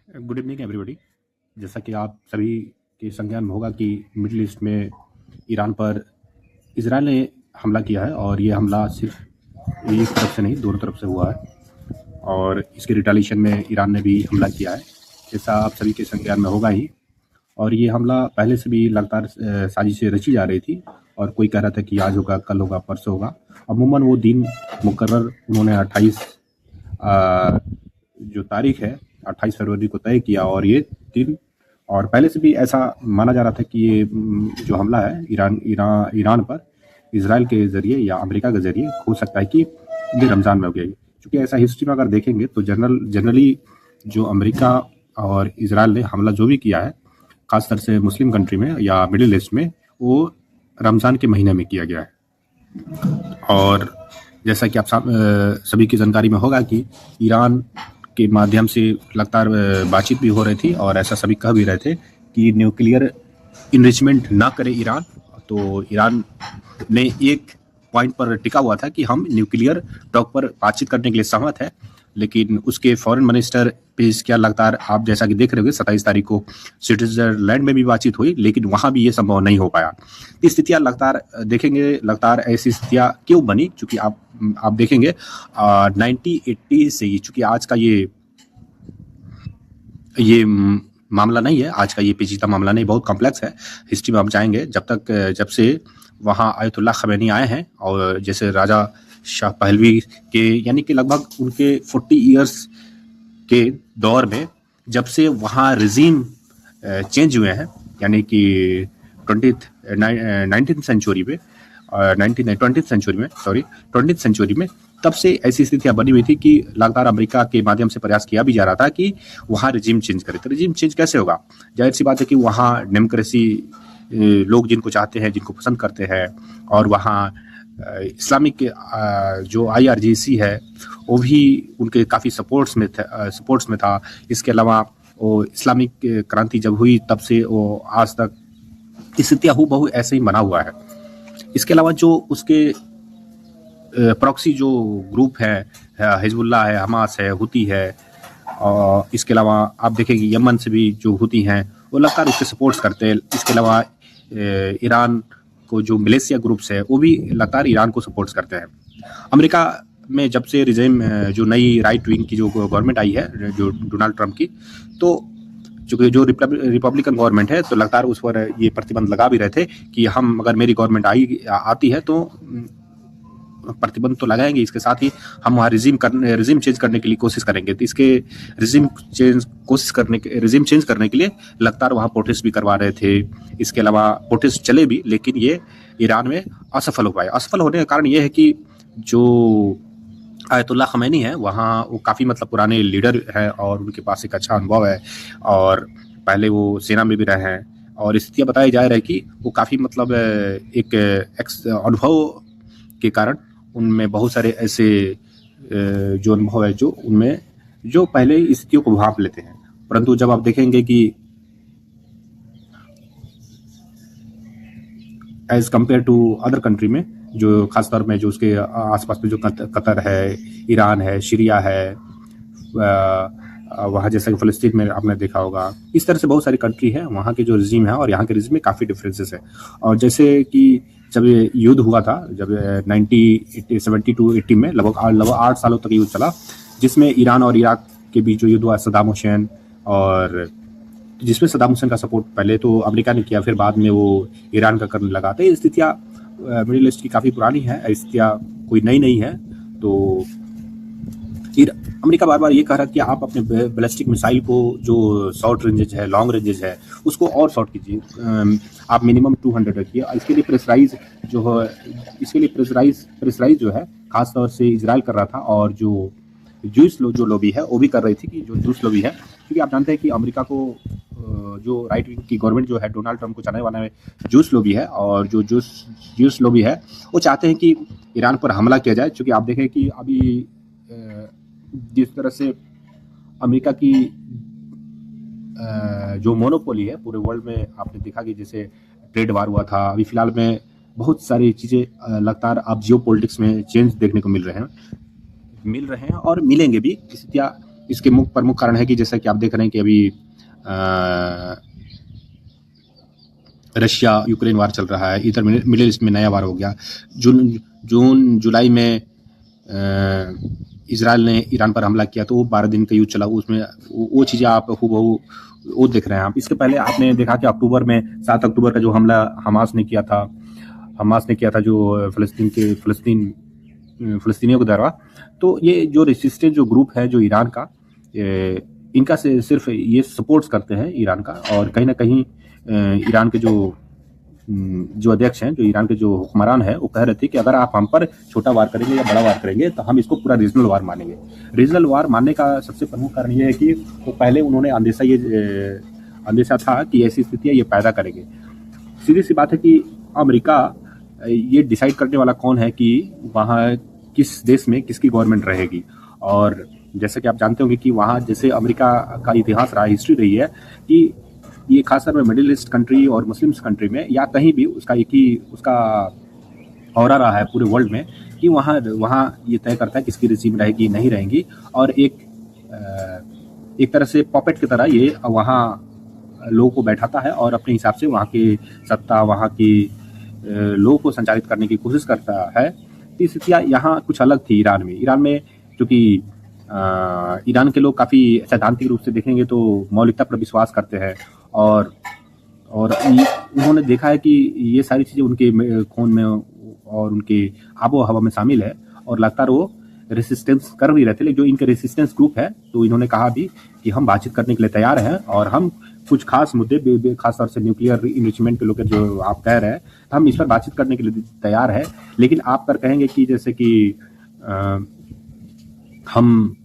Good evening everybody. जैसा कि आप सभी के संज्ञान में होगा कि मिडिल ईस्ट में ईरान पर इसराइल ने हमला किया है और ये हमला सिर्फ एक तरफ से नहीं दोनों तरफ से हुआ है और इसके रिटालिएशन में ईरान ने भी हमला किया है, जैसा आप सभी के संज्ञान में होगा ही। और ये हमला पहले से भी लगातार साजिशें रची जा रही थी और कोई कह रहा था कि आज होगा, कल होगा, परसों होगा। अमूमन वो दिन मुकर्रर उन्होंने 28 जो तारीख है 28 फरवरी को तय किया और ये दिन और पहले से भी ऐसा माना जा रहा था कि ये जो हमला है ईरान पर इसराइल के ज़रिए या अमेरिका के ज़रिए हो सकता है कि ये रमज़ान में हो गया। क्योंकि ऐसा हिस्ट्री में अगर देखेंगे तो जनरली जो अमेरिका और इसराइल ने हमला जो भी किया है खासतौर से मुस्लिम कंट्री में या मिडिल ईस्ट में, वो रमज़ान के महीने में किया गया है। और जैसा कि आप सभी की जानकारी में होगा कि ईरान के माध्यम से लगातार बातचीत भी हो रही थी और ऐसा सभी कह भी रहे थे कि न्यूक्लियर इनरिचमेंट ना करे ईरान। तो ईरान ने एक पॉइंट पर टिका हुआ था कि हम न्यूक्लियर टॉक पर बातचीत करने के लिए सहमत है, लेकिन उसके फॉरेन मिनिस्टर पेश किया लगातार आप जैसा कि देख रहे होंगे 27 तारीख को स्विट्जरलैंड में भी बातचीत हुई, लेकिन वहां भी ये संभव नहीं हो पाया। स्थितियां लगातार देखेंगे, लगातार ऐसी स्थितियां क्यों बनी, चूंकि आप देखेंगे 1980 से ही, चूंकि आज का ये मामला नहीं है, आज का ये पेचीदा मामला नहीं, बहुत कॉम्प्लेक्स है। हिस्ट्री में आप जाएंगे जब से वहाँ आयतुल्लाह खमैनी आए हैं और जैसे राजा शाह पहलवी के यानी कि लगभग उनके 40 इयर्स के दौर में जब से वहाँ रिजीम चेंज हुए हैं, यानी कि 19th सेंचुरी में 20th सेंचुरी में, तब से ऐसी स्थितियां बनी हुई थी कि लगातार अमेरिका के माध्यम से प्रयास किया भी जा रहा था कि वहाँ रिजीम चेंज करे। तो रिजीम चेंज कैसे होगा? जाहिर सी बात है कि वहाँ डेमोक्रेसी लोग जिनको चाहते हैं, जिनको पसंद करते हैं, और वहाँ इस्लामिक जो IRGC है वो भी उनके काफ़ी सपोर्ट्स में था। इसके अलावा वो इस्लामिक क्रांति जब हुई तब से वो आज तक स्थितियाँ हूबहू ऐसे ही बना हुआ है। इसके अलावा जो उसके प्रॉक्सी जो ग्रुप है, हिजबुल्लाह है, हमास है, हुती है, और इसके अलावा आप देखेंगे यमन से भी जो हुती हैं वो लगातार उसके सपोर्ट्स करते हैं। इसके अलावा ईरान को जो मलेशिया ग्रुप्स है वो भी लगातार ईरान को सपोर्ट्स करते हैं। अमेरिका में जब से रिजीम जो नई राइट विंग की जो गवर्नमेंट आई है जो डोनाल्ड ट्रंप की, तो चूँकि जो रिपब्लिकन गवर्नमेंट है तो लगातार उस पर ये प्रतिबंध लगा भी रहे थे कि हम अगर मेरी गवर्नमेंट आती है तो प्रतिबंध तो लगाएंगे, इसके साथ ही हम वहाँ रिजीम चेंज करने के लिए कोशिश करेंगे। तो इसके रिजीम चेंज करने के लिए लगातार वहाँ प्रोटेस्ट भी करवा रहे थे। इसके अलावा प्रोटेस्ट चले भी, लेकिन ये ईरान में असफल हो पाए। असफल होने का कारण ये है कि जो आयतुल्लाह खमैनी है वहाँ वो काफ़ी मतलब पुराने लीडर हैं और उनके पास एक अच्छा अनुभव है और पहले वो सेना में भी रहे हैं, और स्थितियाँ बताई जा रही है कि वो काफ़ी मतलब एक अनुभव के कारण उनमें बहुत सारे ऐसे जो अनुभव है जो उनमें जो पहले स्थितियों को भांप लेते हैं। परंतु जब आप देखेंगे कि as compare to other country में, जो खासतौर में जो उसके आसपास में जो कतर है, ईरान है, सीरिया है, वहाँ जैसा कि फ़लस्तीन में आपने देखा होगा, इस तरह से बहुत सारी कंट्री है, वहाँ के जो रिजीम है और यहाँ के रिजीम में काफ़ी डिफरेंसेस है। और जैसे कि जब ये युद्ध हुआ था, जब 1970 में लगभग 8 सालों तक युद्ध चला, जिसमें ईरान और इराक के बीच जो युद्ध हुआ, सद्दाम हुसैन, और जिसमें सद्दाम हुसैन का सपोर्ट पहले तो अमेरिका ने किया, फिर बाद में वो ईरान का करने लगा। तो ये स्थितियाँ मिडिल ईस्ट की काफ़ी पुरानी है, स्थितियाँ कोई नई नहीं है। तो अमेरिका बार बार ये कह रहा है कि आप अपने बैलिस्टिक मिसाइल को जो शॉर्ट रेंजेज है, लॉन्ग रेंजेज है, उसको और शॉर्ट कीजिए, आप मिनिमम 200 रखिए। इसके लिए प्रेशराइज जो है खासतौर से इजराइल कर रहा था, और जो जूस जो लॉबी है वो भी कर रही थी कि जो जूस लॉबी है, क्योंकि आप जानते हैं कि अमेरिका को जो राइट विंग की गवर्नमेंट जो है डोनाल्ड ट्रंप को चलाने वाला है जूस लॉबी है, और जो जूस लॉबी है वो चाहते हैं कि ईरान पर हमला किया जाए। क्योंकि आप देखें कि अभी जिस तरह से अमेरिका की जो मोनोपोली है पूरे वर्ल्ड में, आपने देखा कि जैसे ट्रेड वार हुआ था, अभी फिलहाल में बहुत सारी चीज़ें लगातार आप जियो पॉलिटिक्स में चेंज देखने को मिल रहे हैं और मिलेंगे भी। स्थितियाँ इसके प्रमुख कारण है कि जैसा कि आप देख रहे हैं कि अभी रशिया यूक्रेन वार चल रहा है, इधर मिडिल ईस्ट में नया वार हो गया। जून जुलाई में इजराइल ने ईरान पर हमला किया, तो वो 12 दिन का युद्ध चला, उसमें वो चीज़ें आप हूबहू वो देख रहे हैं आप। इसके पहले आपने देखा कि अक्टूबर में 7 अक्टूबर का जो हमला हमास ने किया था जो फ़लस्तीनियों के द्वारा। तो ये जो रेसिस्टेंस जो ग्रुप है जो ईरान का, इनका सिर्फ ये सपोर्ट्स करते हैं ईरान का, और कहीं ना कहीं ईरान के जो अध्यक्ष हैं, जो ईरान के जो हुक्मरान हैं, वो कह रहे थे कि अगर आप हम पर छोटा वार करेंगे या बड़ा वार करेंगे तो हम इसको पूरा रीजनल वार मानेंगे। रीजनल वार मानने का सबसे प्रमुख कारण ये है कि वो पहले उन्होंने अंदेशा था कि ऐसी स्थितियाँ ये पैदा करेंगे। सीधी सी बात है कि अमेरिका ये डिसाइड करने वाला कौन है कि वहाँ किस देश में किसकी गवर्नमेंट रहेगी। और जैसे कि आप जानते होंगे कि वहाँ जैसे अमेरिका का इतिहास रहा, हिस्ट्री रही है कि ये खासकर में मिडिल ईस्ट कंट्री और मुस्लिम्स कंट्री में या कहीं भी उसका औरा रहा है पूरे वर्ल्ड में कि वहाँ ये तय करता है किसकी रिजीम रहेगी नहीं रहेगी, और एक तरह से पॉपेट की तरह ये वहाँ लोगों को बैठाता है और अपने हिसाब से वहाँ की सत्ता, वहाँ की लोगों को संचालित करने की कोशिश करता है। तो स्थितियाँ यहाँ कुछ अलग थी ईरान में चूँकि ईरान के लोग काफ़ी सैद्धांतिक रूप से देखेंगे तो मौलिकता पर विश्वास करते हैं, और उन्होंने देखा है कि ये सारी चीज़ें उनके खून में और उनके आबो हवा में शामिल है, और लगातार वो रेसिस्टेंस कर भी रहते। लेकिन जो इनके रेसिस्टेंस ग्रुप है, तो इन्होंने कहा भी कि हम बातचीत करने के लिए तैयार हैं, और हम कुछ खास मुद्दे खासतौर से न्यूक्लियर इनरिचमेंट के लोग जो आप कह रहे हैं, हम इस पर बातचीत करने के लिए तैयार है। लेकिन आप पर कहेंगे कि जैसे कि हम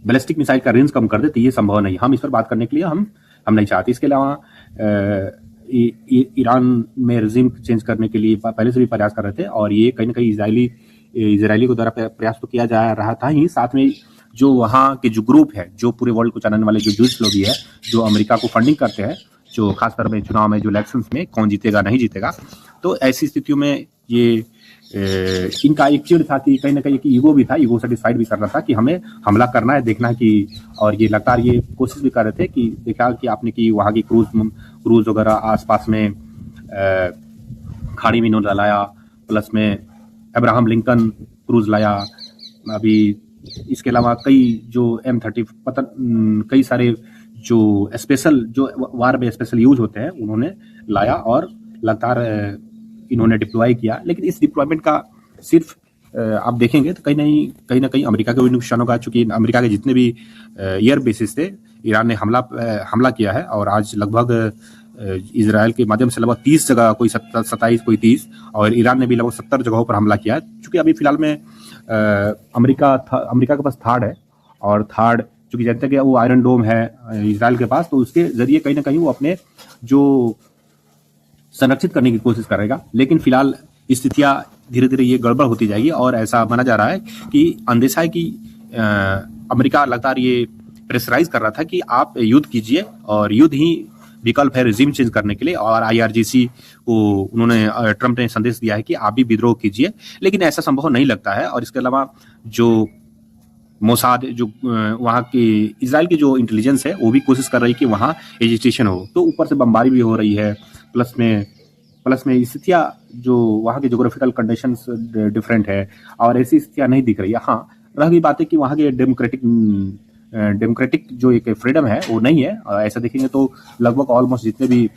बैलिस्टिक मिसाइल का रेंज कम कर दे, तो ये संभव नहीं, हम इस पर बात करने के लिए हम नहीं चाहते। इसके अलावा ईरान में रेजिम चेंज करने के लिए पहले से भी प्रयास कर रहे थे, और ये कहीं ना कहीं इजरायली के द्वारा प्रयास तो किया जा रहा था ही, साथ में जो वहाँ के जो ग्रुप है, जो पूरे वर्ल्ड को चलाने वाले जो जूस लोग भी है, जो अमेरिका को फंडिंग करते हैं, जो खासकर में चुनाव में जो इलेक्शंस में कौन जीतेगा नहीं जीतेगा, तो ऐसी स्थितियों में ये इनका एक चिड़ था कि कहीं ना कहीं ईगो भी था, ईगो सेटिस्फाइड भी कर रहा था कि हमें हमला करना है, देखना है कि, और ये लगातार ये कोशिश भी कर रहे थे कि देखा कि आपने कि वहाँ की क्रूज वगैरह आसपास में खाड़ी मीनों लाया, प्लस में अब्राहम क्रूज लाया। अभी इसके अलावा कई जो M30 कई सारे जो स्पेशल जो वार में स्पेशल यूज होते हैं उन्होंने लाया और लगातार इन्होंने डिप्लॉय किया। लेकिन इस डिप्लॉयमेंट का सिर्फ आप देखेंगे तो कहीं ना कहीं अमेरिका को भी नुकसान होगा, चूंकि अमेरिका के जितने भी एयर बेसिस थे ईरान ने हमला किया है, और आज लगभग इजराइल के माध्यम से लगभग 30 जगह, कोई 27 कोई 30, और ईरान ने भी लगभग 70 जगहों पर हमला किया है। चूंकि अभी फिलहाल में अमेरिका के पास थार्ड है, और थार्ड चूंकि जानते हैं कि वो आयरन डोम है इजराइल के पास, तो उसके जरिए कहीं ना कहीं वो अपने जो संरक्षित करने की कोशिश करेगा। लेकिन फिलहाल स्थितियां धीरे धीरे ये गड़बड़ होती जाएगी, और ऐसा माना जा रहा है कि अंदेशा है कि अमेरिका लगातार ये प्रेशराइज कर रहा था कि आप युद्ध कीजिए, और युद्ध ही विकल्प है रिजीम चेंज करने के लिए। और IRGC को उन्होंने ट्रंप ने संदेश दिया है कि आप भी विद्रोह कीजिए, लेकिन ऐसा संभव नहीं लगता है। और इसके अलावा जो मोसाद, जो वहाँ की इजराइल की जो इंटेलिजेंस है, वो भी कोशिश कर रही है कि वहाँ एजिटेशन हो, तो ऊपर से बमबारी भी हो रही है, प्लस में स्थितियाँ जो वहाँ की जोग्राफिकल कंडीशंस डिफरेंट है, और ऐसी स्थितियाँ नहीं दिख रही है। हाँ, रह गई बात है कि वहाँ के डेमोक्रेटिक जो एक फ्रीडम है वो नहीं है। ऐसा देखेंगे तो लगभग ऑलमोस्ट जितने भी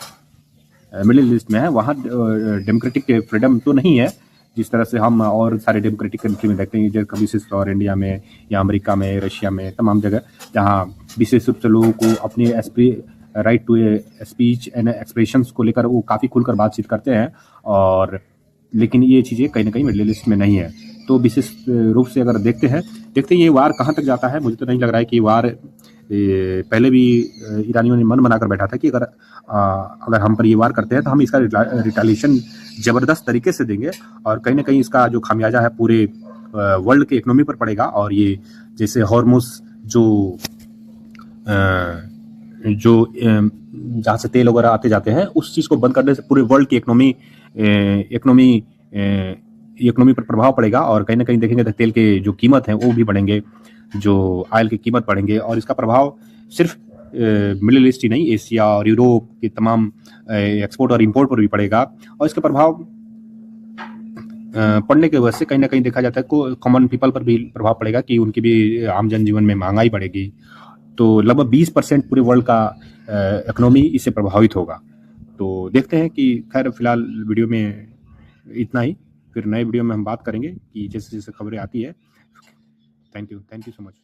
मिडिल ईस्ट में है वहाँ डेमोक्रेटिक फ्रीडम तो नहीं है, जिस तरह से हम और सारे डेमोक्रेटिक कंट्री में देखते हैं, जैसे विशेष तौर इंडिया में या अमेरिका में, रशिया में, तमाम जगह जहाँ विशेष रूप से लोगों को अपने right to speech and expressions को लेकर वो काफ़ी खुलकर बातचीत करते हैं। और लेकिन ये चीज़ें कहीं ना कहीं मिडिल ईस्ट में नहीं है। तो विशेष रूप से अगर देखते हैं ये वार कहाँ तक जाता है। मुझे तो नहीं लग रहा है कि वार, पहले भी ईरानियों ने मन बनाकर बैठा था कि अगर हम पर ये वार करते हैं तो हम इसका रिटालिएशन ज़बरदस्त तरीके से देंगे, और कहीं ना कहीं इसका जो खामियाजा है पूरे वर्ल्ड के इकोनॉमी पर पड़ेगा। और ये जैसे हॉर्मुज जो जहाँ से तेल वगैरह आते जाते हैं, उस चीज़ को बंद करने से पूरे वर्ल्ड की इकोनॉमी पर प्रभाव पड़ेगा, और कहीं ना कहीं देखेंगे तो तेल के जो कीमत है वो भी बढ़ेंगे। जो ऑयल की कीमत बढ़ेंगे और इसका प्रभाव सिर्फ मिडिल ईस्ट ही नहीं, एशिया और यूरोप के तमाम एक्सपोर्ट और इंपोर्ट पर भी पड़ेगा। और इसका प्रभाव पड़ने की वजह से कहीं ना कहीं देखा जाता है कॉमन पीपल पर भी प्रभाव पड़ेगा कि उनकी भी आम जनजीवन में महंगाई बढ़ेगी। तो लगभग 20% पूरे वर्ल्ड का इकोनॉमी इससे प्रभावित होगा। तो देखते हैं कि खैर फिलहाल वीडियो में इतना ही, फिर नए वीडियो में हम बात करेंगे कि जैसे जैसे खबरें आती है। Thank you so much.